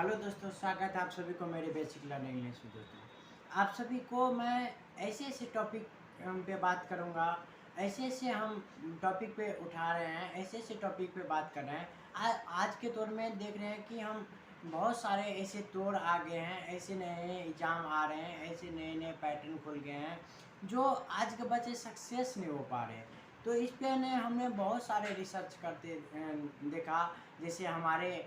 Hello दोस्तों, स्वागत है आप सभी को मेरे बेसिक लर्निंग इंग्लिश में। दोस्तों, आप सभी को मैं ऐसे ऐसे टॉपिक पे बात करूँगा। ऐसे ऐसे हम टॉपिक पे उठा रहे हैं, ऐसे ऐसे टॉपिक पे बात कर रहे हैं। आज के दौर में देख रहे हैं कि हम बहुत सारे ऐसे दौर आ गए हैं, ऐसे नए नए एग्ज़ाम आ रहे हैं, ऐसे नए नए पैटर्न खुल गए हैं जो आज के बच्चे सक्सेस नहीं हो पा रहे हैं। तो इस पे हमने बहुत सारे रिसर्च करते देखा। जैसे हमारे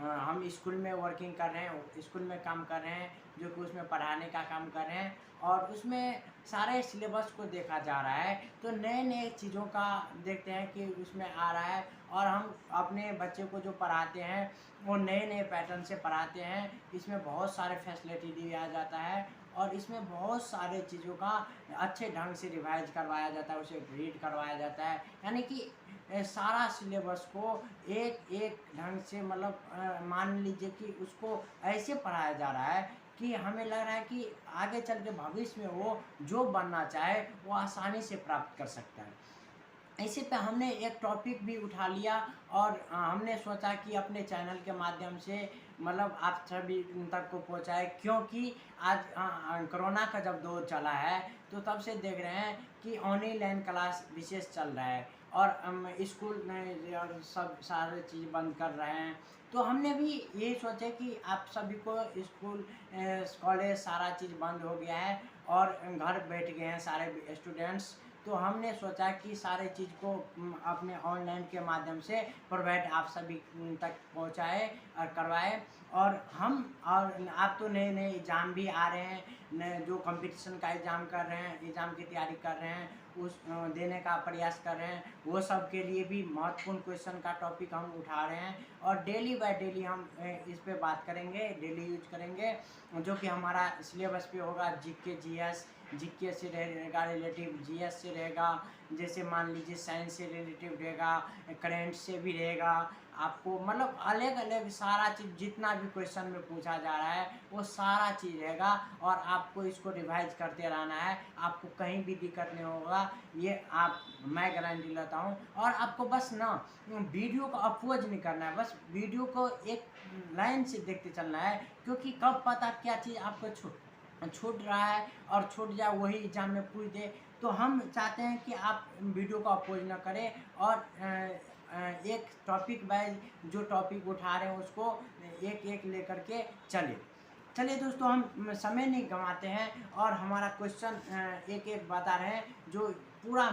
हम स्कूल में वर्किंग कर रहे हैं, स्कूल में काम कर रहे हैं, जो कि उसमें पढ़ाने का काम कर रहे हैं और उसमें सारे सिलेबस को देखा जा रहा है। तो नए नए चीज़ों का देखते हैं कि उसमें आ रहा है और हम अपने बच्चे को जो पढ़ाते हैं वो नए नए पैटर्न से पढ़ाते हैं। इसमें बहुत सारे फैसिलिटी दिया जाता है और इसमें बहुत सारे चीज़ों का अच्छे ढंग से रिवाइज करवाया जाता है, उसे रीड करवाया जाता है। यानी कि सारा सिलेबस को एक एक ढंग से मान लीजिए कि उसको ऐसे पढ़ाया जा रहा है कि हमें लग रहा है कि आगे चल के भविष्य में वो जो बनना चाहे वो आसानी से प्राप्त कर सकता है। इसी पे हमने एक टॉपिक भी उठा लिया और हमने सोचा कि अपने चैनल के माध्यम से आप सभी तक को पहुंचाए, क्योंकि आज कोरोना का जब दौर चला है तो तब से देख रहे हैं कि ऑनलाइन क्लास विशेष चल रहा है और स्कूल में और सब सारे चीज़ बंद कर रहे हैं। तो हमने भी यही सोचा कि आप सभी को स्कूल कॉलेज सारा चीज़ बंद हो गया है और घर बैठ गए हैं सारे स्टूडेंट्स। तो हमने सोचा कि सारे चीज़ को अपने ऑनलाइन के माध्यम से प्रोवाइड आप सभी तक पहुंचाए और करवाए। और आप तो नए नए एग्ज़ाम भी आ रहे हैं, नए जो कंपटीशन का एग्ज़ाम कर रहे हैं, एग्ज़ाम की तैयारी कर रहे हैं, उस देने का प्रयास कर रहे हैं, वो सब के लिए भी महत्वपूर्ण क्वेश्चन का टॉपिक हम उठा रहे हैं और डेली बाय डेली हम इस पे बात करेंगे, डेली यूज करेंगे, जो कि हमारा सिलेबस पे होगा। जीके जीएस, जीके से रहेगा, रिलेटिव जीएस से रहेगा, जैसे मान लीजिए साइंस से रिलेटिव रहेगा, करेंट से भी रहेगा। आपको अलग अलग सारा चीज़ जितना भी क्वेश्चन में पूछा जा रहा है वो सारा चीज़ रहेगा और आपको इसको रिवाइज करते रहना है। आपको कहीं भी दिक्कत नहीं होगा, ये मैं गारंटी लेता हूँ। और आपको बस ना वीडियो को अपोज नहीं करना है, बस वीडियो को एक लाइन से देखते चलना है, क्योंकि कब पता क्या चीज़ आपको छूट रहा है और छूट जाए वही एग्जाम में पूछ दे। तो हम चाहते हैं कि आप वीडियो को अपोज ना करें और एक टॉपिक वाइज जो टॉपिक उठा रहे हैं उसको एक एक लेकर के चलिए दोस्तों, हम समय नहीं गंवाते हैं और हमारा क्वेश्चन एक एक बता रहे हैं जो पूरा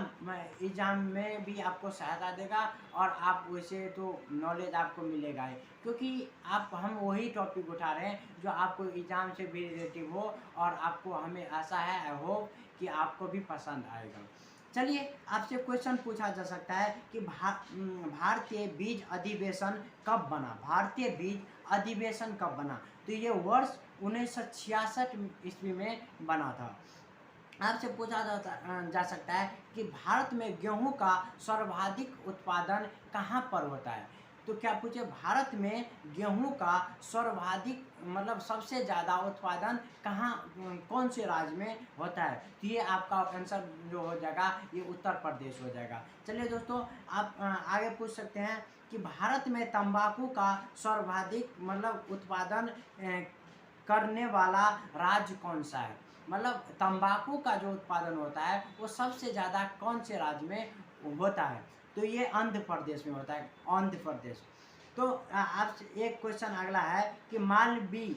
एग्ज़ाम में भी आपको सहायता देगा और आप वैसे तो नॉलेज आपको मिलेगा ही, क्योंकि हम वही टॉपिक उठा रहे हैं जो आपको एग्ज़ाम से भी रिलेटिव हो और आपको हमें आशा है, आई होप कि आपको भी पसंद आएगा। चलिए, आपसे क्वेश्चन पूछा जा सकता है कि भारतीय बीज अधिवेशन कब बना? भारतीय बीज अधिवेशन कब बना? तो ये वर्ष 1966 ईस्वी में बना था। आपसे पूछा जा सकता है कि भारत में गेहूं का सर्वाधिक उत्पादन कहां पर होता है? तो क्या पूछे, भारत में गेहूं का सर्वाधिक सबसे ज़्यादा उत्पादन कौन से राज्य में होता है? तो ये आपका आंसर जो हो जाएगा ये उत्तर प्रदेश हो जाएगा। चलिए दोस्तों, आप आगे पूछ सकते हैं कि भारत में तंबाकू का सर्वाधिक उत्पादन करने वाला राज्य कौन सा है? तंबाकू का जो उत्पादन होता है वो सबसे ज़्यादा कौन से राज्य में होता है? तो ये आंध्र प्रदेश में होता है, आंध्र प्रदेश। तो आपसे एक क्वेश्चन अगला है कि मालदीव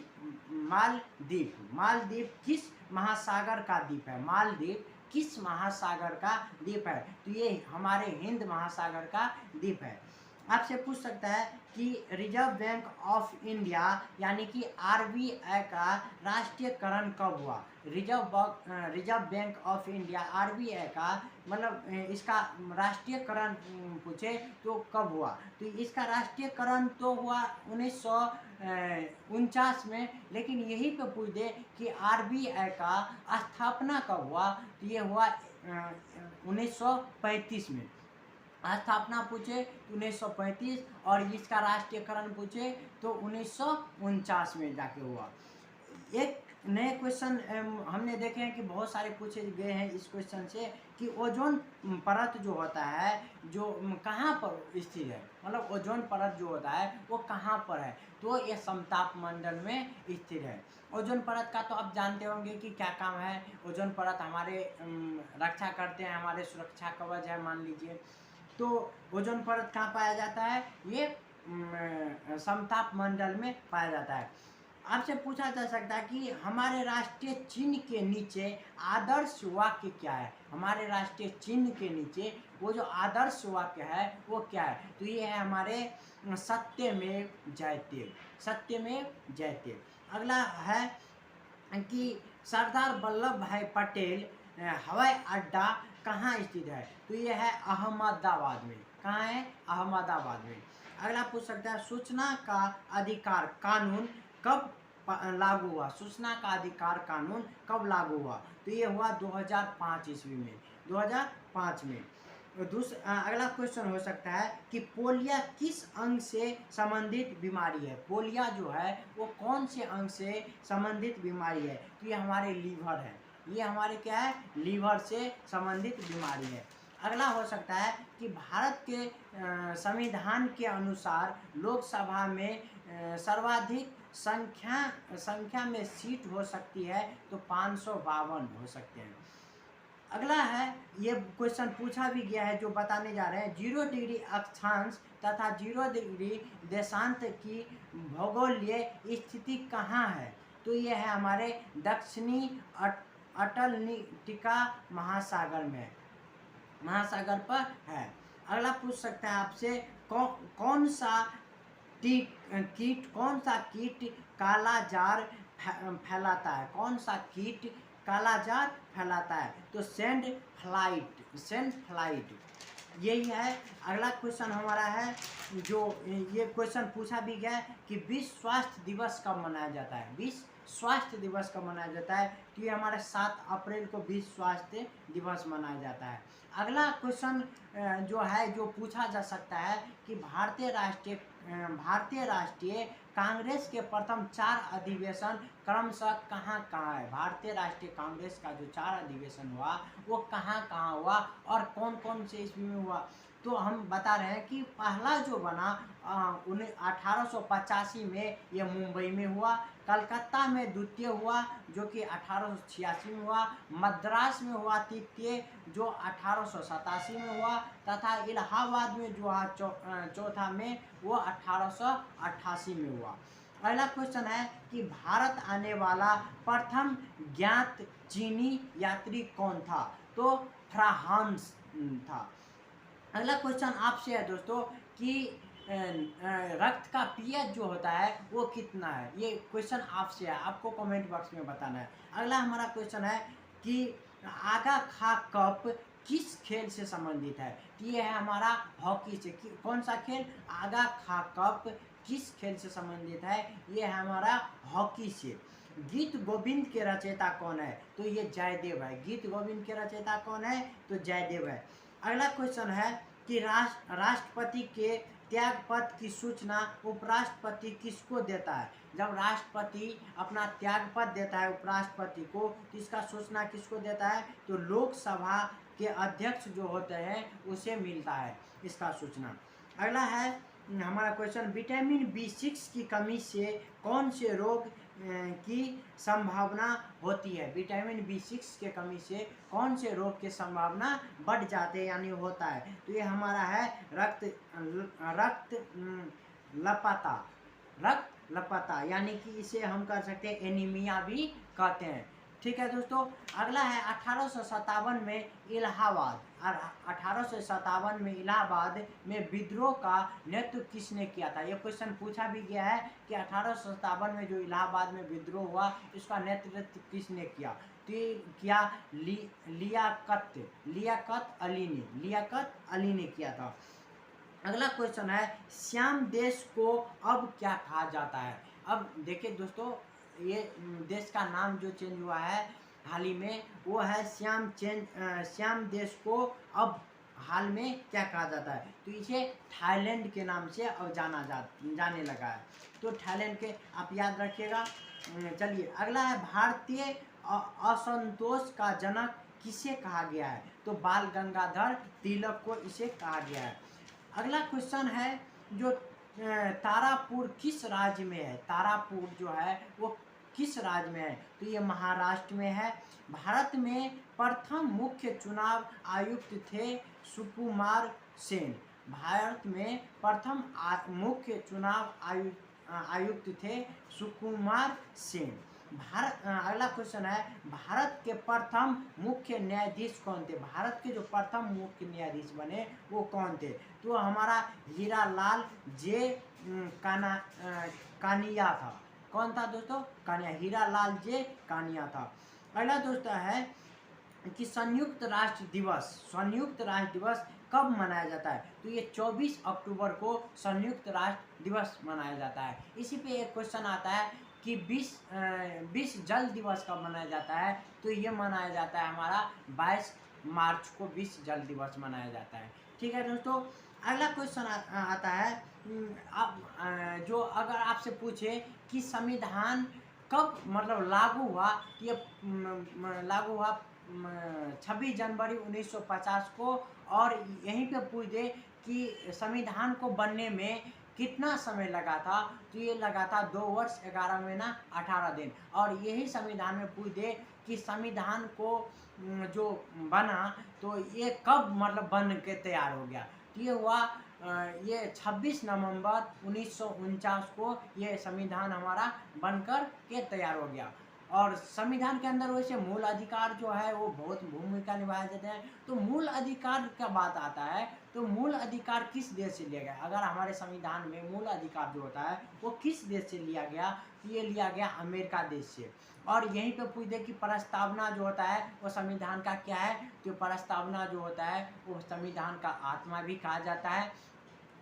किस महासागर का द्वीप है? मालदीव किस महासागर का द्वीप है? तो ये हमारे हिंद महासागर का द्वीप है। आपसे पूछ सकता है कि रिजर्व बैंक ऑफ इंडिया यानी कि आरबीआई का राष्ट्रीयकरण कब हुआ? Reserve bank of India RBI का इसका राष्ट्रीयकरण पूछे तो कब हुआ? तो इसका राष्ट्रीयकरण तो हुआ 1949 में, लेकिन यही पे पूछ दे कि आरबीआई का स्थापना कब हुआ? तो ये हुआ 1935 में। स्थापना पूछे तो 1935 और इसका राष्ट्रीयकरण पूछे तो 1949 में जाके हुआ। एक नए क्वेश्चन हमने देखे हैं कि बहुत सारे पूछे गए हैं इस क्वेश्चन से कि ओजोन परत जो होता है जो कहाँ पर स्थित है, मतलब ओजोन परत जो होता है वो कहाँ पर है, तो ये समताप मंडल में स्थित है। ओजोन परत का तो आप जानते होंगे कि क्या काम है। ओजोन परत हमारे रक्षा करते हैं, हमारे सुरक्षा कवच है मान लीजिए। तो ओजोन परत कहाँ पाया जाता है, ये समताप मंडल में पाया जाता है। आपसे पूछा जा सकता है कि हमारे राष्ट्रीय चिन्ह के नीचे आदर्श वाक्य क्या है। हमारे राष्ट्रीय चिन्ह के नीचे वो जो आदर्श वाक्य है वो क्या है, तो ये है हमारे सत्यमेव जयते, सत्यमेव जयते। अगला है कि सरदार वल्लभ भाई पटेल हवाई अड्डा कहाँ स्थित है, तो ये है अहमदाबाद में। कहाँ है, अहमदाबाद में। अगला पूछ सकता है सूचना का अधिकार कानून कब लागू हुआ, सूचना का अधिकार कानून कब लागू हुआ, तो ये हुआ 2005 ईस्वी में, 2005 में। अगला क्वेश्चन हो सकता है कि पोलिया किस अंग से संबंधित बीमारी है। पोलिया जो है वो कौन से अंग से संबंधित बीमारी है, तो ये हमारे लीवर है, ये हमारे क्या है, लीवर से संबंधित बीमारी है। अगला हो सकता है कि भारत के संविधान के अनुसार लोकसभा में सर्वाधिक संख्या में सीट हो सकती है, तो 552 हो सकते हैं। अगला है, ये क्वेश्चन पूछा भी गया है जो बताने जा रहे हैं, 0 डिग्री अक्षांश तथा 0 डिग्री देशांत की भौगोलिक स्थिति कहाँ है, तो ये है हमारे दक्षिणी अटलांटिका महासागर में, महासागर पर है। अगला पूछ सकता है आपसे कौन सा कीट काला जार फैलाता है, कौन सा कीट काला जार फैलाता है, तो सेंड फ्लाइट यही है। अगला क्वेश्चन हमारा है, जो ये क्वेश्चन पूछा भी गया है कि विश्व स्वास्थ्य दिवस कब मनाया जाता है, विश्व स्वास्थ्य दिवस कब मनाया जाता है, तो ये हमारे 7 अप्रैल को विश्व स्वास्थ्य दिवस मनाया जाता है। अगला क्वेश्चन जो है जो पूछा जा सकता है कि भारतीय राष्ट्रीय कांग्रेस के प्रथम 4 अधिवेशन क्रमशः कहाँ कहाँ है। भारतीय राष्ट्रीय कांग्रेस का जो 4 अधिवेशन हुआ वो कहाँ कहाँ हुआ और कौन कौन से ईस्वी में हुआ, तो हम बता रहे हैं कि पहला जो बना 1885 में ये मुंबई में हुआ, कलकत्ता में द्वितीय हुआ जो कि 1886 में हुआ, मद्रास में हुआ तृतीय जो 1887 में हुआ, तथा इलाहाबाद में जो चौथा में वो 1888 में हुआ। अगला क्वेश्चन है कि भारत आने वाला प्रथम ज्ञात चीनी यात्री कौन था, तो फ्रांस था। अगला क्वेश्चन आपसे है दोस्तों कि रक्त का पीएच जो होता है वो कितना है, ये क्वेश्चन आपसे है, आपको कमेंट बॉक्स में बताना है। अगला हमारा क्वेश्चन है कि आगा खा कप किस खेल से संबंधित है, तो ये है हमारा हॉकी से। कौन सा खेल, आगा खा कप किस खेल से संबंधित है, ये है हमारा हॉकी से। गीत गोविंद के रचयिता कौन है, तो ये जयदेव है। गीत गोविंद के रचयिता कौन है, तो जयदेव है। अगला क्वेश्चन है कि राष्ट्रपति के त्यागपत्र की सूचना उपराष्ट्रपति किसको देता है। जब राष्ट्रपति अपना त्यागपत्र देता है उपराष्ट्रपति को, तो इसका सूचना किसको देता है, तो लोकसभा के अध्यक्ष जो होते हैं उसे मिलता है इसका सूचना। अगला है हमारा क्वेश्चन, विटामिन B6 की कमी से कौन से रोग की संभावना होती है। विटामिन B6 के कमी से कौन से रोग की संभावना बढ़ जाते हैं यानी होता है, तो ये हमारा है रक्त लपता यानी कि इसे हम कर सकते हैं एनीमिया भी कहते हैं। ठीक है दोस्तों। अगला है 1857 में इलाहाबाद, 1857 में इलाहाबाद में विद्रोह का नेतृत्व किसने किया था। यह क्वेश्चन पूछा भी गया है कि 1857 में जो इलाहाबाद में विद्रोह हुआ इसका नेतृत्व किसने किया, तो किया लियाकत अली ने किया था। अगला क्वेश्चन है श्याम देश को अब क्या कहा जाता है। अब देखिए दोस्तों, ये देश का नाम जो चेंज हुआ है हाल ही में वो है श्याम देश को अब हाल में क्या कहा जाता है, तो इसे थाईलैंड के नाम से अब जाने लगा है। तो थाईलैंड के आप याद रखिएगा। चलिए अगला है, भारतीय असंतोष का जनक किसे कहा गया है? तो बाल गंगाधर तिलक को इसे कहा गया है। अगला क्वेश्चन है, जो तारापुर किस राज्य में है? तारापुर जो है वो किस राज्य में है? तो ये महाराष्ट्र में है। भारत में प्रथम मुख्य चुनाव आयुक्त थे सुकुमार सेन। भारत में प्रथम मुख्य चुनाव आयुक्त थे सुकुमार सेन। अगला क्वेश्चन है, भारत के प्रथम मुख्य न्यायाधीश कौन थे? भारत के जो प्रथम मुख्य न्यायाधीश बने वो कौन थे? तो हमारा हीरालाल जे कानिया था। कौन था दोस्तों? कानिया, हीरालाल जे कानिया था। अगला दोस्तों है कि संयुक्त राष्ट्र दिवस कब मनाया जाता है? तो ये 24 अक्टूबर को संयुक्त राष्ट्र दिवस मनाया जाता है। इसी पे एक क्वेश्चन आता है कि 20 जल दिवस कब मनाया जाता है? तो ये मनाया जाता है हमारा 22 मार्च को 20 जल दिवस मनाया जाता है। ठीक है दोस्तों, अगला क्वेश्चन आता है, अब जो अगर आपसे पूछे कि संविधान कब मतलब लागू हुआ, ये लागू हुआ 26 जनवरी 1950 को, और यहीं पे पूछ दे कि संविधान को बनने में कितना समय लगा था? तो ये लगा था 2 वर्ष 11 महीना 18 दिन। और यही संविधान में पूछ दे कि संविधान को जो बना तो ये कब मतलब बन के तैयार हो गया? तो ये हुआ ये 26 नवंबर 1949 को ये संविधान हमारा बनकर के तैयार हो गया। और संविधान के अंदर वैसे मूल अधिकार जो है वो बहुत भूमिका निभाए जाते हैं। तो मूल अधिकार का बात आता है, तो मूल अधिकार किस देश से लिया गया? अगर हमारे संविधान में मूल अधिकार जो होता है वो किस देश से लिया गया? ये लिया गया अमेरिका देश से। और यहीं पे पूछ दे कि प्रस्तावना जो होता है वो संविधान का क्या है? तो प्रस्तावना जो होता है वो संविधान का आत्मा भी कहा जाता है,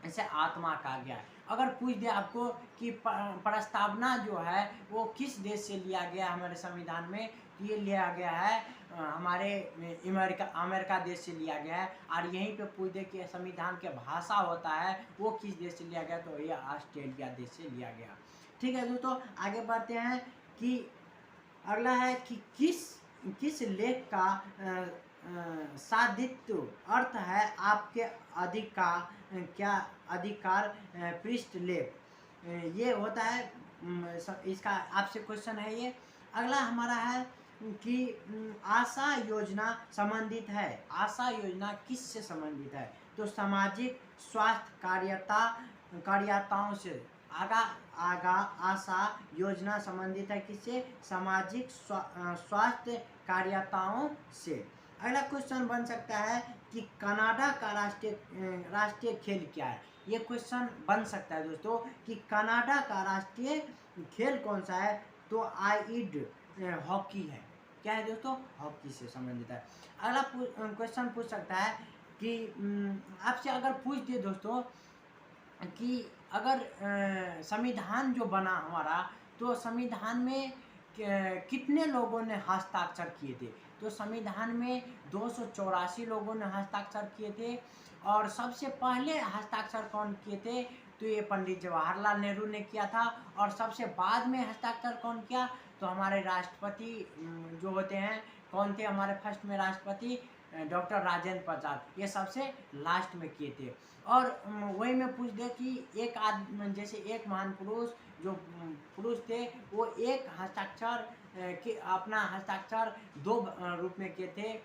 इसे आत्मा कहा गया है। अगर पूछ दे आपको कि प्रस्तावना जो है वो किस देश से लिया गया हमारे संविधान में, तो ये लिया गया है हमारे अमेरिका देश से लिया गया है। और यहीं पे पूछ दे कि संविधान के भाषा होता है वो किस देश से लिया गया, तो ये ऑस्ट्रेलिया देश से लिया गया। ठीक है दोस्तों, आगे बढ़ते हैं कि अगला है कि किस लेख का साधित्व अर्थ है आपके अधिकार पृष्ठ लेख? ये होता है, इसका आपसे क्वेश्चन है ये। अगला हमारा है कि आशा योजना संबंधित है। आशा योजना किससे संबंधित है? तो सामाजिक स्वास्थ्य कार्यताओं से। आगा आशा योजना संबंधित है किससे? सामाजिक स्वास्थ्य कार्यताओं से। अगला क्वेश्चन बन सकता है कि कनाडा का राष्ट्रीय खेल क्या है? ये क्वेश्चन बन सकता है दोस्तों कि कनाडा का राष्ट्रीय खेल कौन सा है? तो आइड हॉकी है। क्या है दोस्तों? हॉकी से संबंधित है। अगला क्वेश्चन पूछ सकता है कि आपसे अगर पूछ दिए दोस्तों कि अगर संविधान जो बना हमारा, तो संविधान में कितने लोगों ने हस्ताक्षर किए थे? तो संविधान में 284 लोगों ने हस्ताक्षर किए थे। और सबसे पहले हस्ताक्षर कौन किए थे? तो ये पंडित जवाहरलाल नेहरू ने किया था। और सबसे बाद में हस्ताक्षर कौन किया? तो हमारे राष्ट्रपति जो होते हैं, कौन थे हमारे फर्स्ट में राष्ट्रपति? डॉक्टर राजेंद्र प्रसाद, ये सबसे लास्ट में किए थे। और वही में पूछ दे कि एक आदमी जैसे एक महान पुरुष जो पुरुष थे वो एक हस्ताक्षर के अपना हस्ताक्षर 2 रूप में किए थे,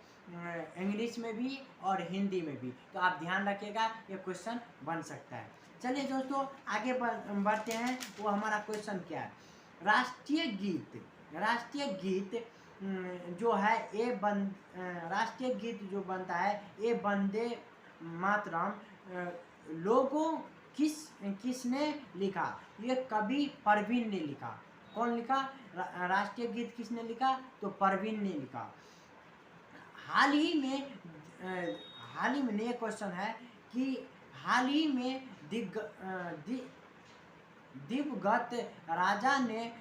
इंग्लिश में भी और हिंदी में भी। तो आप ध्यान रखिएगा, ये क्वेश्चन बन सकता है। चलिए दोस्तों आगे बढ़ते हैं। वो हमारा क्वेश्चन क्या है? राष्ट्रीय गीत जो है राष्ट्रीय गीत जो बनता है ये वंदे मातरम लोगों किसने लिखा? ये कवि परवीन ने लिखा। कौन लिखा? राष्ट्रीय गीत किसने लिखा? तो परवीन ने लिखा। हाल ही में ये क्वेश्चन है कि हाल ही में दिवंगत राजा ने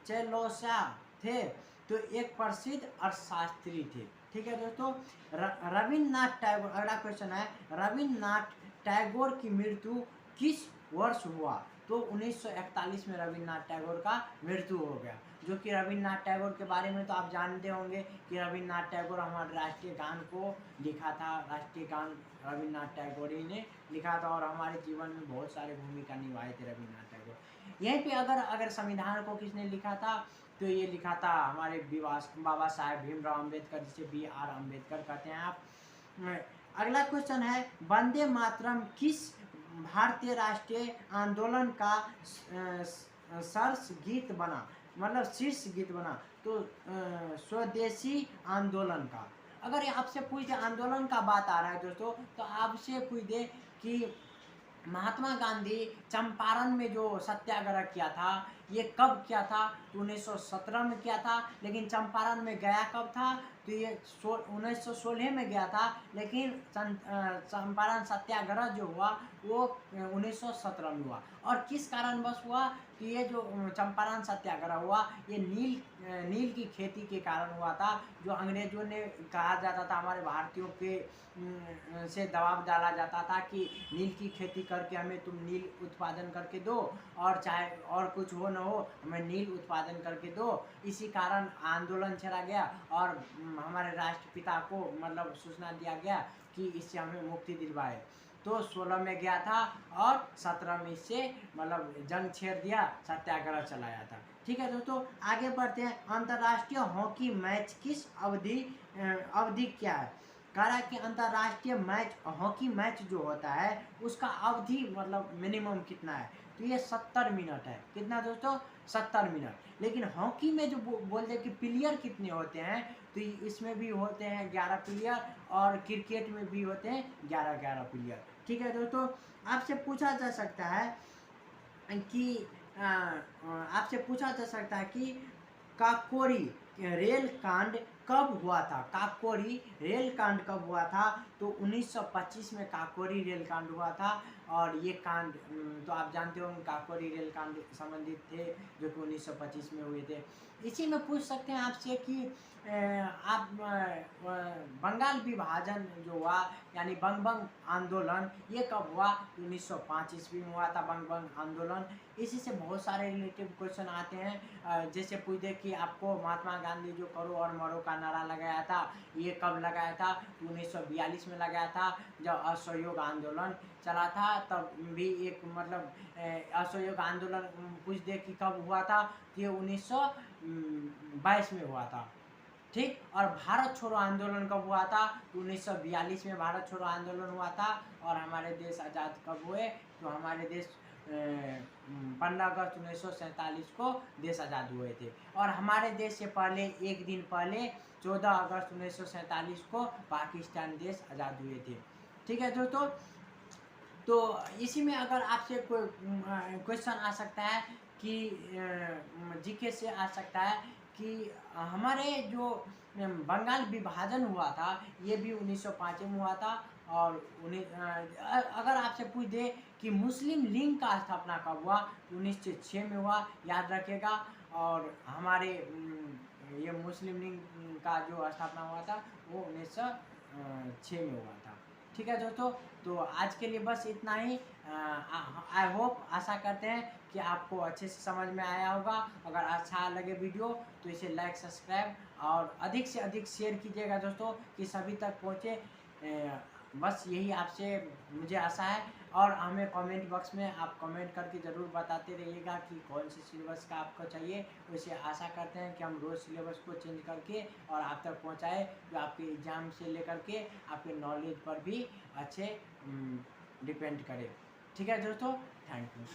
चेलोसा थे, तो एक प्रसिद्ध अर्थशास्त्री थे। ठीक है दोस्तों, रविन्द्रनाथ टैगोर। अगला क्वेश्चन है, रविन्द्रनाथ टैगोर की मृत्यु किस वर्ष हुआ? तो 1941 में रविन्द्रनाथ टैगोर का मृत्यु हो गया। जो कि रविन्द्रनाथ टैगोर के बारे में तो आप जानते होंगे कि रविन्द्रनाथ टैगोर हमारे राष्ट्रीय गान को लिखा था। राष्ट्रीय गान रविन्द्रनाथ टैगोर ही ने लिखा था और हमारे जीवन में बहुत सारे भूमिका निभाए थे रविन्द्रनाथ टैगोर। यहीं पे अगर संविधान को किसने लिखा था, तो ये लिखा था हमारे बाबा साहेब भीमराव अम्बेडकर, जिसे BR अम्बेडकर कहते हैं आप। अगला क्वेश्चन है, वंदे मातरम किस भारतीय राष्ट्रीय आंदोलन का शीर्ष गीत बना, मतलब शीर्ष गीत बना? तो स्वदेशी आंदोलन का। अगर ये आपसे पूछ दे, आंदोलन का बात आ रहा है दोस्तों, तो आपसे पूछ दे कि महात्मा गांधी चंपारण में जो सत्याग्रह किया था, ये कब किया था? तो 1917 में किया था। लेकिन चंपारण में गया कब था? तो ये 1916 में गया था। लेकिन चंपारण सत्याग्रह जो हुआ वो 1917 में हुआ। और किस कारणवश हुआ? तो ये जो चंपारण सत्याग्रह हुआ, ये नील की खेती के कारण हुआ था। जो अंग्रेजों ने कहा जाता था, हमारे भारतीयों के से दबाव डाला जाता था कि नील की खेती करके हमें तुम नील उत्पादन करके दो, और चाहे और कुछ हो न हो हमें नील उत्पादन करके दो। इसी कारण आंदोलन चला गया और हमारे राष्ट्रपिता को मतलब सूचना दिया गया कि इससे हमें मुक्ति दिलवाए। तो 16 में गया था और 17 में इससे मतलब जंग छेड़ दिया, सत्याग्रह चलाया था। ठीक है दोस्तों, आगे बढ़ते हैं। अंतर्राष्ट्रीय हॉकी मैच किस अवधि क्या है? कह रहा है कि अंतर्राष्ट्रीय मैच हॉकी मैच जो होता है उसका अवधि मतलब मिनिमम कितना है? तो ये 70 मिनट है। कितना दोस्तों? 70 मिनट। लेकिन हॉकी में जो बोलते हैं कि प्लेयर कितने होते हैं, तो इसमें भी होते हैं 11 प्लेयर, और क्रिकेट में भी होते हैं 11-11 प्लेयर। ठीक है दोस्तों, आपसे पूछा जा सकता है कि काकोरी रेल कांड कब हुआ था? काकोरी रेल कांड कब हुआ था? तो 1925 में काकोरी रेल कांड हुआ था। और ये कांड तो आप जानते होंगे, काकोरी रेल कांड संबंधित थे जो कि 1925 में हुए थे। इसी में पूछ सकते हैं आपसे कि आप बंगाल विभाजन जो हुआ यानी बंग आंदोलन, ये कब हुआ? 1905 ईस्वी में हुआ था बंग आंदोलन। इसी से बहुत सारे रिलेटिव क्वेश्चन आते हैं। जैसे पूछे कि आपको महात्मा गांधी जो करो और मरो का नारा लगाया था, ये कब लगाया था? 1942 में लगाया था, जब असहयोग आंदोलन चला था। तब भी एक मतलब असहयोग आंदोलन पूछ दे कि कब हुआ था, ये 1922 में हुआ था। ठीक। और भारत छोड़ो आंदोलन कब हुआ था? 1942 में भारत छोड़ो आंदोलन हुआ था। और हमारे देश आज़ाद कब हुए? तो हमारे देश 15 अगस्त 1947 को देश आज़ाद हुए थे। और हमारे देश से पहले एक दिन पहले 14 अगस्त 1947 को पाकिस्तान देश आज़ाद हुए थे। ठीक है दोस्तों, तो इसी में अगर आपसे कोई क्वेश्चन आ सकता है कि जीके से आ सकता है कि हमारे जो बंगाल विभाजन हुआ था ये भी 1905 में हुआ था। और अगर आपसे पूछ दे कि मुस्लिम लीग का स्थापना कब हुआ, 1906 में हुआ, याद रखिएगा। और हमारे ये मुस्लिम लीग का जो स्थापना हुआ था वो 1906 में हुआ था। ठीक है दोस्तों, तो आज के लिए बस इतना ही। आई होप, आशा करते हैं कि आपको अच्छे से समझ में आया होगा। अगर अच्छा लगे वीडियो तो इसे लाइक, सब्सक्राइब और अधिक से अधिक शेयर कीजिएगा दोस्तों, कि सभी तक पहुँचे। बस यही आपसे मुझे आशा है। और हमें कमेंट बॉक्स में आप कमेंट करके ज़रूर बताते रहिएगा कि कौन से सिलेबस का आपको चाहिए। वैसे आशा करते हैं कि हम रोज़ सिलेबस को चेंज करके और आप तक पहुंचाए, जो आपके एग्ज़ाम से लेकर के आपके नॉलेज पर भी अच्छे डिपेंड करे। ठीक है दोस्तों, थैंक यू।